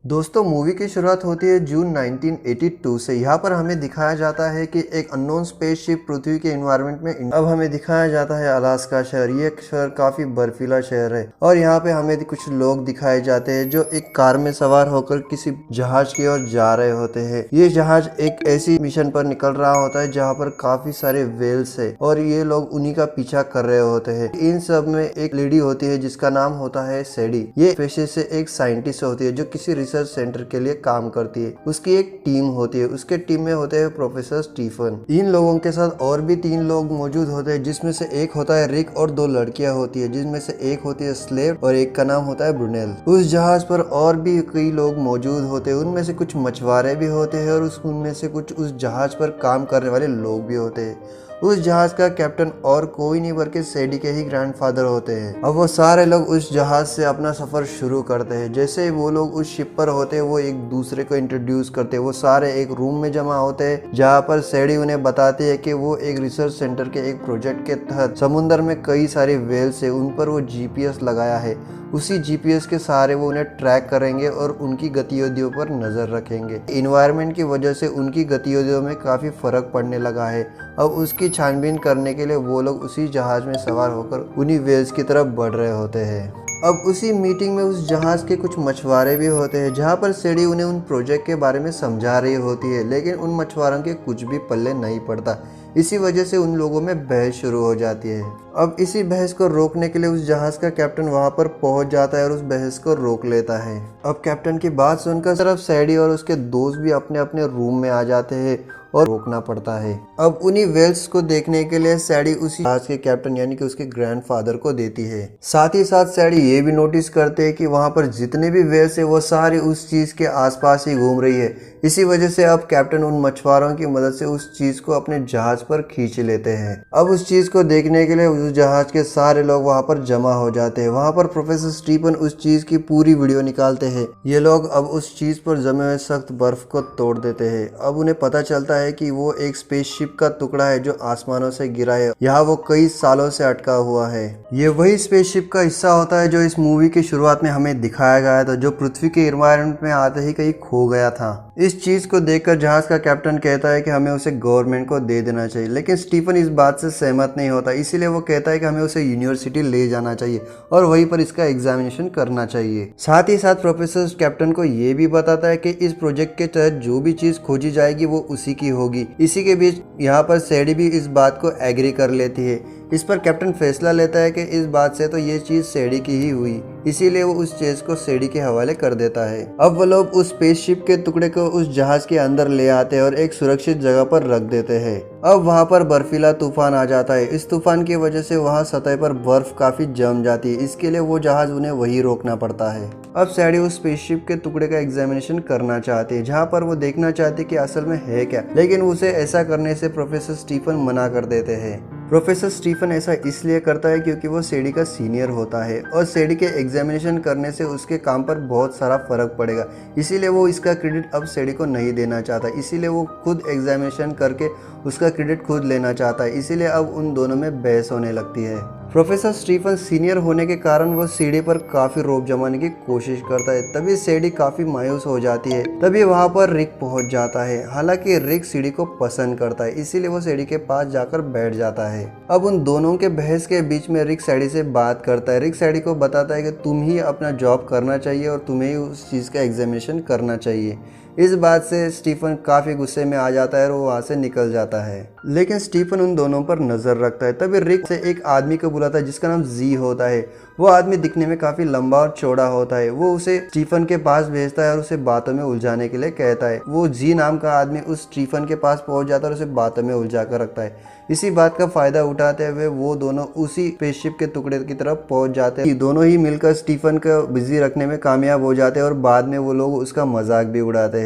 दोस्तों मूवी की शुरुआत होती है जून 1982 से। यहाँ पर हमें दिखाया जाता है कि एक अननोन स्पेसशिप पृथ्वी के एनवायरनमेंट में अब हमें दिखाया जाता है अलास्का शहर। ये शहर काफी बर्फीला शहर है और यहाँ पे हमें कुछ लोग दिखाए जाते हैं जो एक कार में सवार होकर किसी जहाज की ओर जा रहे होते हैं। ये जहाज एक ऐसी मिशन पर निकल रहा होता है जहाँ पर काफी सारे वेल्स है और ये लोग उन्हीं का पीछा कर रहे होते हैं। इन सब में एक लेडी होती है जिसका नाम होता है सैडी। ये पेशे से एक साइंटिस्ट होती है जो किसी रिसर्च सेंटर के लिए काम करती है। उसकी एक टीम होती है, उसके टीम में होते हैं प्रोफेसर स्टीफन। इन लोगों के साथ और भी 3 लोग मौजूद होते हैं जिसमें से एक होता है रिक और 2 लड़कियां होती है जिसमें से एक होती है स्लेव और एक का नाम होता है ब्रुनेल। उस जहाज पर और भी कई लोग मौजूद होते हैं, उनमें से कुछ मछुआरे भी होते हैं और उनमें से कुछ उस जहाज पर काम करने वाले लोग भी होते हैं। उस जहाज का कैप्टन और कोई नहीं बल्कि सैडी के ही ग्रैंडफादर होते हैं। अब वो सारे लोग उस जहाज से अपना सफर शुरू करते हैं। जैसे ही वो लोग उस शिप पर होते हैं वो एक दूसरे को इंट्रोड्यूस करते हैं। वो सारे एक रूम में जमा होते हैं जहाँ पर सैडी उन्हें बताती है कि वो एक रिसर्च सेंटर के एक प्रोजेक्ट के तहत समुद्र में कई सारे वेल्स है, उन पर वो जीपीएस लगाया है। उसी जीपीएस के सहारे वो उन्हें ट्रैक करेंगे और उनकी गतिविधियों पर नजर रखेंगे। इन्वायरमेंट की वजह से उनकी गतिविधियों में काफी फर्क पड़ने लगा है। अब उसकी छानबीन करने के लिए वो लोग उसी जहाज में सवार होकर उन्हीं वेल्स की तरफ बढ़ रहे होते हैं। अब उसी मीटिंग में उस जहाज के कुछ मछुआरे भी होते हैं जहाँ पर सैडी उन्हें उन प्रोजेक्ट के बारे में समझा रही होती है, लेकिन उन मछुआरों के कुछ भी पल्ले नहीं पड़ता। इसी वजह से उन लोगों में बहस शुरू हो जाती है। अब इसी बहस को रोकने के लिए उस जहाज का कैप्टन वहां पर पहुंच जाता है और उस बहस को रोक लेता है। अब कैप्टन की बात सुनकर सिर्फ सैडी और उसके दोस्त भी अपने अपने रूम में आ जाते हैं और रोकना पड़ता है। अब उन्हीं वेल्स को देखने के लिए सैडी उसी जहाज के कैप्टन यानी कि उसके ग्रैंडफादर को देती है। साथ ही साथ सैडी ये भी नोटिस करते हैं कि वहां पर जितने भी वेल्स है वो सारी उस चीज के आसपास ही घूम रही है। इसी वजह से अब कैप्टन उन मछुआरों की मदद से उस चीज को अपने जहाज पर खींच लेते हैं। अब उस चीज को देखने के लिए उस जहाज के सारे लोग वहां पर जमा हो जाते हैं। वहां पर प्रोफेसर स्टीफन उस चीज की पूरी वीडियो निकालते हैं। ये लोग अब उस चीज पर जमे हुए सख्त बर्फ को तोड़ देते हैं। अब उन्हें पता चलता है कि वो एक स्पेसशिप का टुकड़ा है जो आसमानों से गिरा है। यहाँ वो कई सालों से अटका हुआ है। ये वही स्पेसशिप का हिस्सा होता है जो इस मूवी की शुरुआत में हमें दिखाया गया था, जो पृथ्वी के एनवायरनमेंट में आते ही कहीं खो गया था। इस चीज को देखकर जहाज का कैप्टन कहता है कि हमें उसे गवर्नमेंट को दे देना चाहिए, लेकिन स्टीफन इस बात से सहमत नहीं होता। इसीलिए वो कहता है कि हमें उसे यूनिवर्सिटी ले जाना चाहिए और वहीं पर इसका एग्जामिनेशन करना चाहिए। साथ ही साथ प्रोफेसर कैप्टन को ये भी बताता है कि इस प्रोजेक्ट के तहत जो भी चीज खोजी जाएगी वो उसी की होगी। इसी के बीच यहाँ पर सैडी भी इस बात को एग्री कर लेती है। इस पर कैप्टन फैसला लेता है कि इस बात से तो ये चीज सैडी की ही हुई, इसीलिए वो उस चीज को सैडी के हवाले कर देता है। अब वो लोग उस स्पेसशिप के टुकड़े को उस जहाज के अंदर ले आते हैं और एक सुरक्षित जगह पर रख देते हैं। अब वहाँ पर बर्फीला तूफान आ जाता है। इस तूफान की वजह से वहाँ सतह पर बर्फ काफी जम जाती है। इसके लिए वो जहाज उन्हें वही रोकना पड़ता है। अब सैडी उस स्पेसशिप के टुकड़े का एग्जामिनेशन करना चाहती है, जहाँ पर वो देखना चाहती है कि असल में है क्या, लेकिन उसे ऐसा करने से प्रोफेसर स्टीफन मना कर देते हैं। प्रोफेसर स्टीफन ऐसा इसलिए करता है क्योंकि वो सैडी का सीनियर होता है और सैडी के एग्जामिनेशन करने से उसके काम पर बहुत सारा फर्क पड़ेगा। इसीलिए वो इसका क्रेडिट अब सैडी को नहीं देना चाहता। इसीलिए वो खुद एग्जामिनेशन करके उसका क्रेडिट खुद लेना चाहता है। इसीलिए अब उन दोनों में बहस होने लगती है। प्रोफेसर स्टीफन सीनियर होने के कारण वो सीढ़ी पर काफी रोप जमाने की कोशिश करता है। तभी सैडी काफी मायूस हो जाती है। तभी वहां पर रिक पहुंच जाता है। हालांकि रिक सीढ़ी को पसंद करता है, इसीलिए वो सैडी के पास जाकर बैठ जाता है। अब उन दोनों के बहस के बीच में रिक सैडी से बात करता है। रिक सैडी को बताता है कि तुम ही अपना जॉब करना चाहिए और तुम्हें ही उस चीज का एग्जामिनेशन करना चाहिए। इस बात से स्टीफन काफी गुस्से में आ जाता है और वो वहां से निकल जाता है, लेकिन स्टीफन उन दोनों पर नजर रखता है। तभी रिक से एक आदमी को बुलाता है जिसका नाम जी होता है। वो आदमी दिखने में काफी लंबा और चौड़ा होता है। वो उसे स्टीफन के पास भेजता है और उसे बातों में उलझाने के लिए कहता है। वो जी नाम का आदमी उस स्टीफन के पास पहुंच जाता है और उसे बातों में उलझा कर रखता है। इसी बात का फायदा उठाते हुए वो दोनों उसी स्पेसशिप के टुकड़े की तरफ पहुंच जाते हैं। दोनों ही मिलकर स्टीफन को बिजी रखने में कामयाब हो जाते हैं और बाद में वो लोग उसका मजाक भी उड़ाते हैं।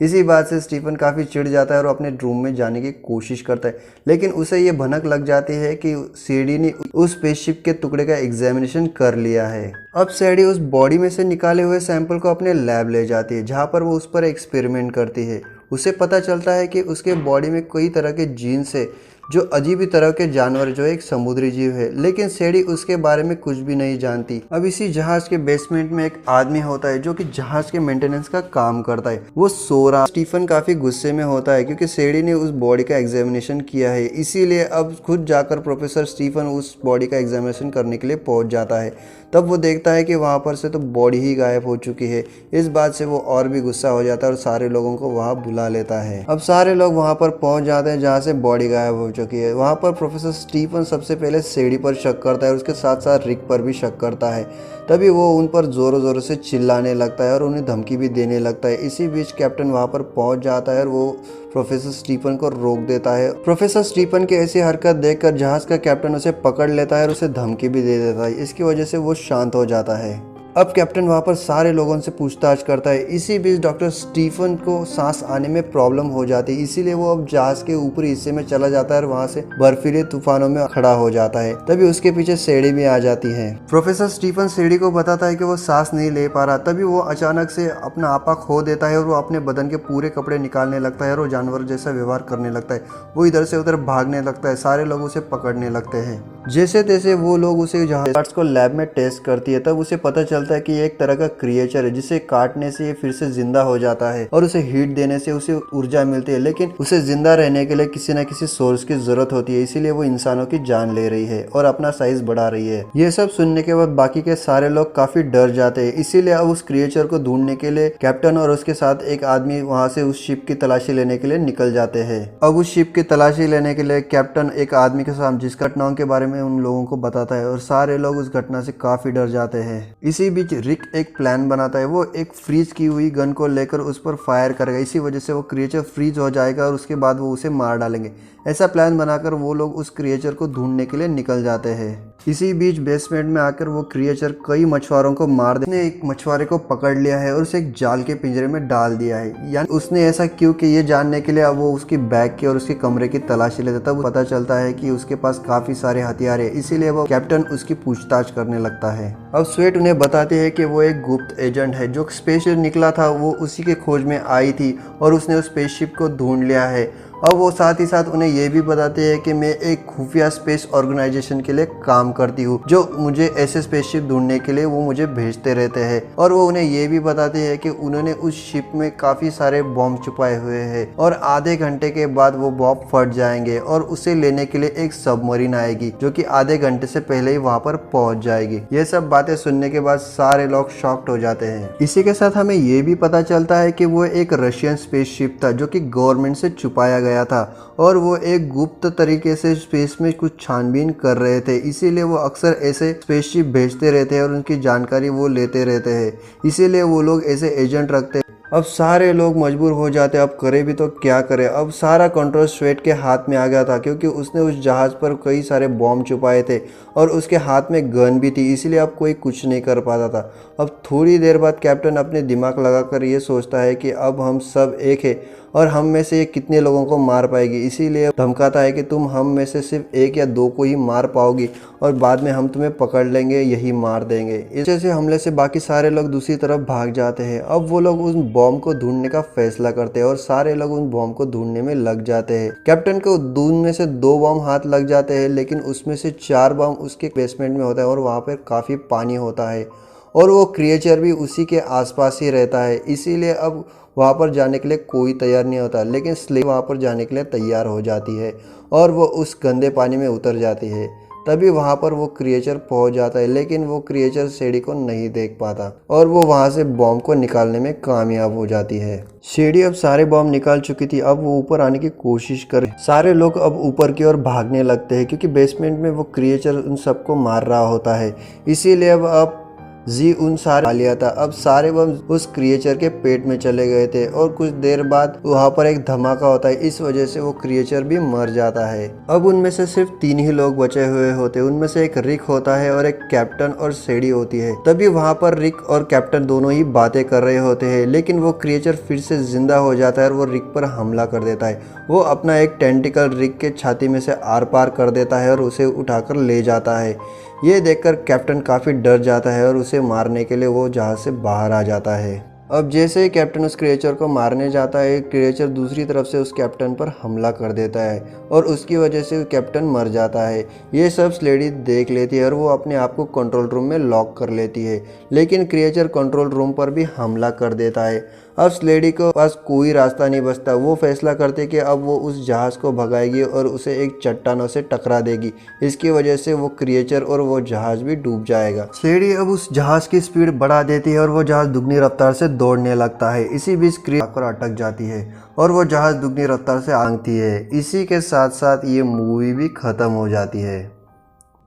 इसी बात से स्टीफन काफी चिढ़ जाता है और अपने रूम में जाने की कोशिश करता है, लेकिन उसे ये भनक लग जाती है कि सैडी ने उस स्पेसशिप के टुकड़े का एग्जामिनेशन कर लिया है। अब सैडी उस बॉडी में से निकाले हुए सैंपल को अपने लैब ले जाती है, जहाँ पर वो उस पर एक्सपेरिमेंट करती है। उसे पता चलता है कि उसके बॉडी में कई तरह के जीन्स है जो अजीब ही तरह के जानवर जो एक समुद्री जीव है, लेकिन सेडी उसके बारे में कुछ भी नहीं जानती। अब इसी जहाज के बेसमेंट में एक आदमी होता है जो कि जहाज के मेंटेनेंस का काम करता है। वो सो रहा। स्टीफन काफी गुस्से में होता है क्योंकि सेडी ने उस बॉडी का एग्जामिनेशन किया है, इसीलिए अब खुद जाकर प्रोफेसर स्टीफन उस बॉडी का एग्जामिनेशन करने के लिए पहुंच जाता है। तब वो देखता है कि वहां पर से तो बॉडी ही गायब हो चुकी है। इस बात से वो और भी गुस्सा हो जाता है और सारे लोगों को वहां बुला लेता है। अब सारे लोग वहां पर पहुंच जाते हैं जहां से बॉडी गायब हो चुकी है। वहां पर प्रोफेसर स्टीफन सबसे पहले सेडी पर शक करता है और उसके साथ साथ रिक पर भी शक करता है। तभी वो उन पर जोरों जोरों से चिल्लाने लगता है और उन्हें धमकी भी देने लगता है। इसी बीच कैप्टन वहां पर पहुंच जाता है और वो प्रोफेसर स्टीफन को रोक देता है। प्रोफेसर स्टीफन की ऐसी हरकत देखकर जहाज का कैप्टन उसे पकड़ लेता है और उसे धमकी भी दे देता है। इसकी वजह से वो शांत हो जाता है। अब कैप्टन वहां पर सारे लोगों से पूछताछ करता है। इसी बीच डॉक्टर स्टीफन को सांस आने में प्रॉब्लम हो जाती है, इसीलिए वो अब जहाज के ऊपरी हिस्से में चला जाता है और वहां से बर्फीले तूफानों में खड़ा हो जाता है। तभी उसके पीछे सेडी भी आ जाती है। प्रोफेसर स्टीफन सेडी को बताता है कि वो सांस नहीं ले पा रहा। तभी वो अचानक से अपना आपा खो देता है और वो अपने बदन के पूरे कपड़े निकालने लगता है और वो जानवर जैसा व्यवहार करने लगता है। वो इधर से उधर भागने लगता है। सारे लोग उसे पकड़ने लगते हैं। जैसे तैसे वो लोग उसे जहाज को लैब में टेस्ट करती है। तब उसे पता चलता है कि ये एक तरह का क्रिएचर है जिसे काटने से ये फिर से जिंदा हो जाता है और उसे हीट देने से उसे ऊर्जा मिलती है, लेकिन उसे जिंदा रहने के लिए किसी न किसी सोर्स की जरूरत होती है। इसीलिए वो इंसानों की जान ले रही है और अपना साइज बढ़ा रही है। ये सब सुनने के बाद बाकी के सारे लोग काफी डर जाते हैं। इसीलिए अब उस क्रिएचर को ढूंढने के लिए कैप्टन और उसके साथ एक आदमी वहां से उस शिप की तलाशी लेने के लिए निकल जाते हैं। अब उस शिप की तलाशी लेने के लिए कैप्टन एक आदमी के साथ जिस घटनाओं के बारे में उन लोगों को बताता है और सारे लोग उस घटना से काफी डर जाते हैं। इसी बीच रिक एक प्लान बनाता है। वो एक फ्रीज की हुई गन को लेकर उस पर फायर करेगा। इसी वजह से वो क्रिएचर फ्रीज हो जाएगा और उसके बाद वो उसे मार डालेंगे। ऐसा प्लान बनाकर वो लोग उस क्रिएचर को ढूंढने के लिए निकल जाते हैं। इसी बीच बेसमेंट में आकर वो क्रिएचर कई मछुआरों को मार दे। एक मछुआरे को पकड़ लिया है और उसे एक जाल के पिंजरे में डाल दिया है। यानी उसने ऐसा क्यों कि ये जानने के लिए अब वो उसकी बैग की और उसके कमरे की तलाशी लेता। तब पता चलता है कि उसके पास काफी सारे हथियार है, इसीलिए वो कैप्टन उसकी पूछताछ करने लगता है। अब स्वेट उन्हें बताती है कि वो एक गुप्त एजेंट है। जो स्पेसशिप निकला था वो उसी के खोज में आई थी और उसने उस स्पेसशिप को ढूंढ लिया है। अब वो साथ ही साथ उन्हें ये भी बताते हैं कि मैं एक खुफिया स्पेस ऑर्गेनाइजेशन के लिए काम करती हूँ, जो मुझे ऐसे स्पेसशिप ढूंढने के लिए वो मुझे भेजते रहते हैं। और वो उन्हें ये भी बताते हैं कि उन्होंने उस शिप में काफ़ी सारे बॉम्ब छुपाए हुए हैं और आधे घंटे के बाद वो बॉम्ब फट जाएंगे और उसे लेने के लिए एक सबमरीन आएगी जो कि आधे घंटे से पहले ही वहाँ पर पहुँच जाएगी। ये सब बातें सुनने के बाद सारे लोग शॉक्ड हो जाते हैं। इसी के साथ हमें ये भी पता चलता है कि वो एक रशियन स्पेसशिप था जो कि गवर्नमेंट से छुपाया गया था और वो एक गुप्त तरीके से स्पेस में कुछ छानबीन कर रहे थे। इसीलिए वो अक्सर ऐसे स्पेसशिप भेजते रहते हैं और उनकी जानकारी वो लेते रहते हैं। इसीलिए वो लोग ऐसे एजेंट रखते हैं। अब सारे लोग मजबूर हो जाते हैं। अब करे भी तो क्या करे। अब सारा कंट्रोल स्वेट के हाथ में आ गया था क्योंकि उसने उस जहाज पर कई सारे बॉम्ब छुपाए थे और उसके हाथ में गन भी थी, इसीलिए अब कोई कुछ नहीं कर पाता था। अब थोड़ी देर बाद कैप्टन अपने दिमाग लगाकर ये सोचता है कि अब हम सब एक है और हम में से ये कितने लोगों को मार पाएगी। इसीलिए धमकाता है कि तुम हम में से सिर्फ एक या दो को ही मार पाओगी और बाद में हम तुम्हें पकड़ लेंगे, यही मार देंगे। इस ऐसे हमले से बाकी सारे लोग दूसरी तरफ भाग जाते हैं। अब वो लोग उस बॉम्ब को ढूंढने का फैसला करते हैं और सारे लोग उन बॉम्ब को ढूंढने में लग जाते हैं। कैप्टन को ढूंढने से 2 बॉम्ब हाथ लग जाते हैं, लेकिन उसमें से 4 बॉम्ब उसके बेसमेंट में होता है और वहाँ पर काफ़ी पानी होता है और वो क्रिएचर भी उसी के आसपास ही रहता है। इसीलिए अब वहाँ पर जाने के लिए कोई तैयार नहीं होता, लेकिन स्लेव वहाँ पर जाने के लिए तैयार हो जाती है और वो उस गंदे पानी में उतर जाती है। तभी वहाँ पर वो क्रिएचर पहुँच जाता है, लेकिन वो क्रिएचर शेडी को नहीं देख पाता और वो वहाँ से बॉम्ब को निकालने में कामयाब हो जाती है। शेडी अब सारे बॉम्ब निकाल चुकी थी। अब वो ऊपर आने की कोशिश करे। सारे लोग अब ऊपर की ओर भागने लगते हैं क्योंकि बेसमेंट में वो क्रिएचर उन सबको मार रहा होता है। इसीलिए अब जी उन सारे खा लिया था। अब सारे बम उस क्रिएचर के पेट में चले गए थे और कुछ देर बाद वहाँ पर एक धमाका होता है। इस वजह से वो क्रिएचर भी मर जाता है। अब उनमें से सिर्फ 3 ही लोग बचे हुए होते। उनमें से एक रिक होता है और एक कैप्टन और शेडी होती है। तभी वहाँ पर रिक और कैप्टन दोनों ही बातें कर रहे होते हैं, लेकिन वो क्रिएचर फिर से जिंदा हो जाता है और वो रिक पर हमला कर देता है। वो अपना एक टेंटिकल रिक के छाती में से आर पार कर देता है और उसे उठाकर ले जाता है। ये देखकर कैप्टन काफ़ी डर जाता है और उसे मारने के लिए वो जहाज से बाहर आ जाता है। अब जैसे ही कैप्टन उस क्रिएचर को मारने जाता है, क्रिएचर दूसरी तरफ से उस कैप्टन पर हमला कर देता है और उसकी वजह से कैप्टन मर जाता है। ये सब स्लेडी देख लेती है और वो अपने आप को कंट्रोल रूम में लॉक कर लेती है, लेकिन क्रिएचर कंट्रोल रूम पर भी हमला कर देता है। अब स्लेडी को पास कोई रास्ता नहीं बचता। वो फैसला करते कि अब वो उस जहाज को भगाएगी और उसे एक चट्टानों से टकरा देगी। इसकी वजह से वो क्रिएचर और वो जहाज भी डूब जाएगा। स्लेडी अब उस जहाज की स्पीड बढ़ा देती है और वो जहाज दुगनी रफ्तार से दौड़ने लगता है। इसी बीच क्रिएचर अटक जाती है और वो जहाज दुगनी रफ्तार से आंगती है। इसी के साथ साथ ये मूवी भी खत्म हो जाती है।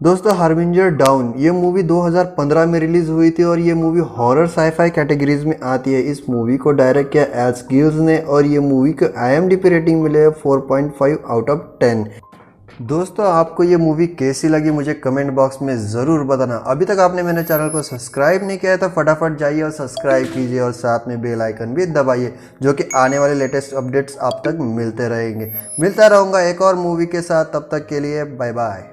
दोस्तों, हार्बिंजर डाउन ये मूवी 2015 में रिलीज हुई थी और ये मूवी हॉरर साईफाई कैटेगरीज में आती है। इस मूवी को डायरेक्ट किया एस गिल्स ने और ये मूवी को IMDb रेटिंग मिले है 4.5 आउट ऑफ 10। दोस्तों, आपको ये मूवी कैसी लगी मुझे कमेंट बॉक्स में ज़रूर बताना। अभी तक आपने मेरे चैनल को सब्सक्राइब नहीं किया है तो फटाफट जाइए और सब्सक्राइब कीजिए और साथ में बेल आइकन भी दबाइए, जो कि आने वाले लेटेस्ट अपडेट्स आप तक मिलते रहेंगे। मिलता रहूँगा एक और मूवी के साथ, तब तक के लिए बाय बाय।